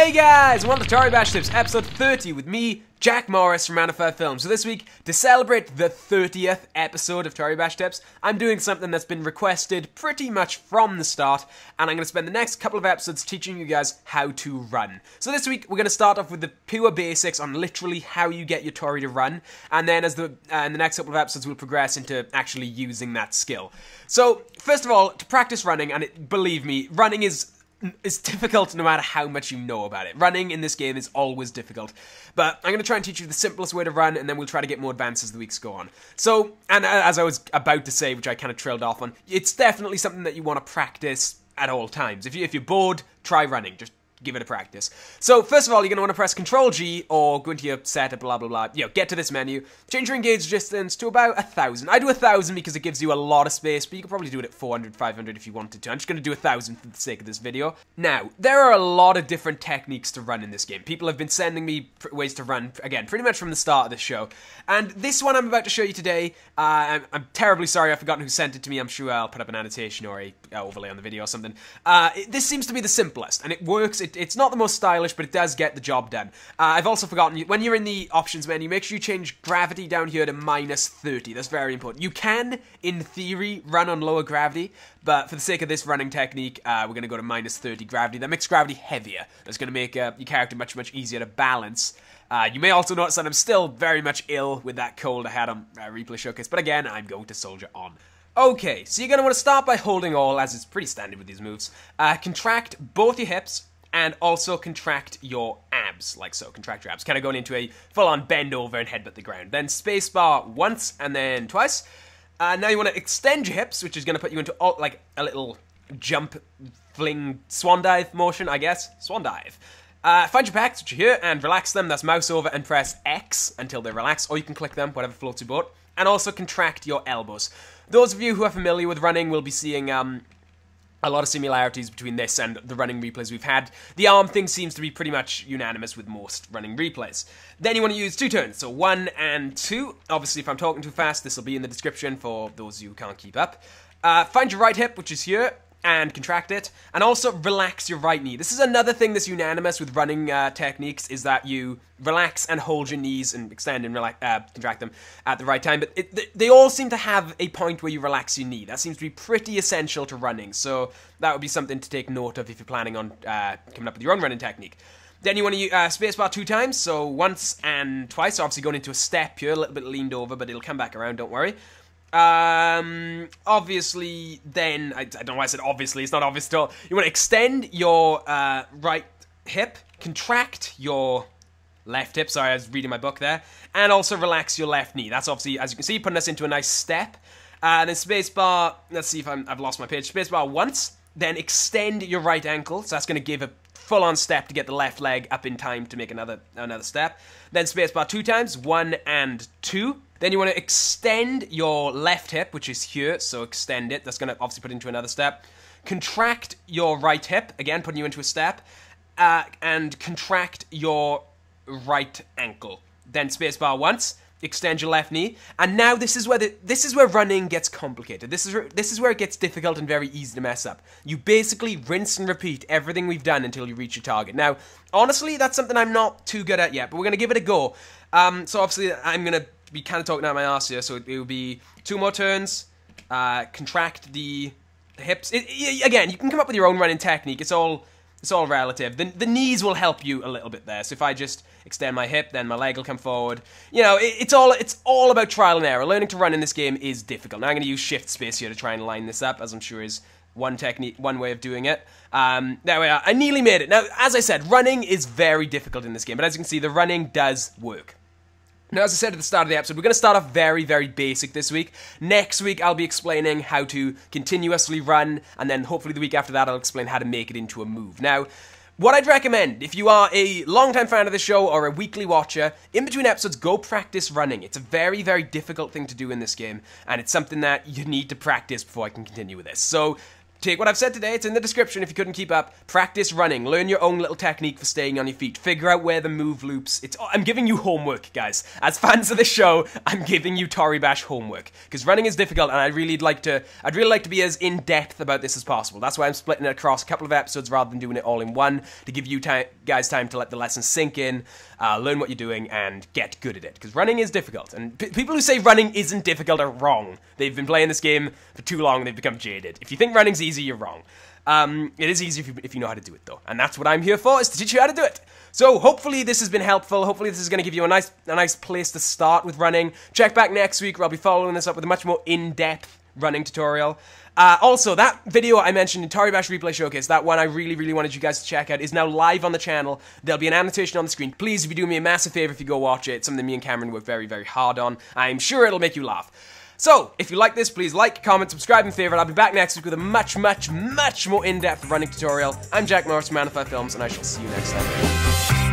Hey guys, welcome to Toribash Tips, episode 30 with me, Jack Morris from Round5 Films. So this week, to celebrate the 30th episode of Toribash Tips, I'm doing something that's been requested pretty much from the start, and I'm going to spend the next couple of episodes teaching you guys how to run. So this week, we're going to start off with the pure basics on literally how you get your Tori to run, and then in the next couple of episodes, we'll progress into actually using that skill. So, first of all, to practice running, and believe me, running is difficult no matter how much you know about it. Running in this game is always difficult. But I'm going to try and teach you the simplest way to run, and then we'll try to get more advanced as the weeks go on. So, and as I was about to say, which I kind of trailed off on, it's definitely something that you want to practice at all times. If you're bored, try running. Just give it a practice. So, first of all, you're going to want to press Ctrl-G or go into your setup, blah, blah, blah. Get to this menu. Change your engage distance to about 1,000. I do 1,000 because it gives you a lot of space, but you could probably do it at 400, 500 if you wanted to. I'm just going to do 1,000 for the sake of this video. Now, there are a lot of different techniques to run in this game. People have been sending me ways to run, again, pretty much from the start of the show. And this one I'm about to show you today, I'm terribly sorry I've forgotten who sent it to me. I'm sure I'll put up an annotation or a overlay on the video or something. This seems to be the simplest, and it works. It's not the most stylish, but it does get the job done. I've also forgotten, when you're in the options menu, make sure you change gravity down here to -30. That's very important. You can, in theory, run on lower gravity, but for the sake of this running technique, we're going to go to -30 gravity. That makes gravity heavier. That's going to make your character much, much easier to balance. You may also notice that I'm still very much ill with that cold I had on Replay Showcase, but again, I'm going to soldier on. Okay, so you're going to want to start by holding all, as is pretty standard with these moves. Contract both your hips, and also contract your abs, like so. Contract your abs, kind of going into a full-on bend over and headbutt the ground. Then spacebar once and then twice. Now you want to extend your hips, which is going to put you into like a little jump, fling, swan dive motion, I guess. Swan dive. Find your pecs, which are here, and relax them. That's mouse over and press X until they relax, or you can click them, whatever floats your boat. And also contract your elbows. Those of you who are familiar with running will be seeing a lot of similarities between this and the running replays we've had. The arm thing seems to be pretty much unanimous with most running replays. Then you want to use 2 turns, so 1 and 2. Obviously, if I'm talking too fast, this will be in the description for those of you who can't keep up. Find your right hip, which is here, and contract it. And also relax your right knee. This is another thing that's unanimous with running techniques, is that you relax and hold your knees and extend and contract them at the right time. But they all seem to have a point where you relax your knee. That seems to be pretty essential to running. So that would be something to take note of if you're planning on coming up with your own running technique. Then you want to use spacebar 2 times, so once and twice. So obviously going into a step here, a little bit leaned over, but it'll come back around, don't worry. Obviously, then, I don't know why I said obviously, it's not obvious at all. You want to extend your right hip, contract your left hip, sorry, I was reading my book there, and also relax your left knee. That's obviously, as you can see, putting us into a nice step. Then spacebar, let's see if I've lost my page, spacebar once, then extend your right ankle, so that's going to give a full-on step to get the left leg up in time to make another step. Then spacebar 2 times, 1 and 2. Then you want to extend your left hip, which is here, so extend it. That's going to obviously put into another step. Contract your right hip, again, putting you into a step. And contract your right ankle. Then spacebar once, extend your left knee. And now this is where running gets complicated. This is where it gets difficult and very easy to mess up. You basically rinse and repeat everything we've done until you reach your target. Now, honestly, that's something I'm not too good at yet, but we're going to give it a go. So obviously, I'm going to be kind of talking out my arse here, so it will be 2 more turns, contract the hips. Again, you can come up with your own running technique. It's all relative. The knees will help you a little bit there. So if I just extend my hip, then my leg will come forward. You know, it's all about trial and error. Learning to run in this game is difficult. Now I'm going to use shift space here to try and line this up, as I'm sure is one way of doing it. There we are. I nearly made it. Now, as I said, running is very difficult in this game, but as you can see, the running does work. Now, as I said at the start of the episode, we're going to start off very, very basic this week. Next week, I'll be explaining how to continuously run, and then hopefully the week after that, I'll explain how to make it into a move. Now, what I'd recommend, if you are a long-time fan of the show or a weekly watcher, in between episodes, go practice running. It's a very, very difficult thing to do in this game, and it's something that you need to practice before I can continue with this. So, take what I've said today, it's in the description if you couldn't keep up. Practice running. Learn your own little technique for staying on your feet. Figure out where the move loops. I'm giving you homework, guys. As fans of the show, I'm giving you Toribash homework. Because running is difficult, and I'd really like to be as in-depth about this as possible. That's why I'm splitting it across a couple of episodes rather than doing it all in one, to give you guys time to let the lessons sink in, learn what you're doing, and get good at it. Because running is difficult. And people who say running isn't difficult are wrong. They've been playing this game for too long and they've become jaded. If you think running's easy, you're wrong. It is easy if you know how to do it, though. And that's what I'm here for, is to teach you how to do it. So hopefully this has been helpful. Hopefully this is going to give you a nice place to start with running. Check back next week where I'll be following this up with a much more in-depth running tutorial. Also, that video I mentioned in Toribash Replay Showcase, that one I really wanted you guys to check out, is now live on the channel. There'll be an annotation on the screen. Please, if you do me a massive favor if you go watch it. It's something me and Cameron work very hard on. I'm sure it'll make you laugh. So, if you like this, please like, comment, subscribe, and favorite. I'll be back next week with a much more in-depth running tutorial. I'm Jack Morris from Man5 Films, and I shall see you next time.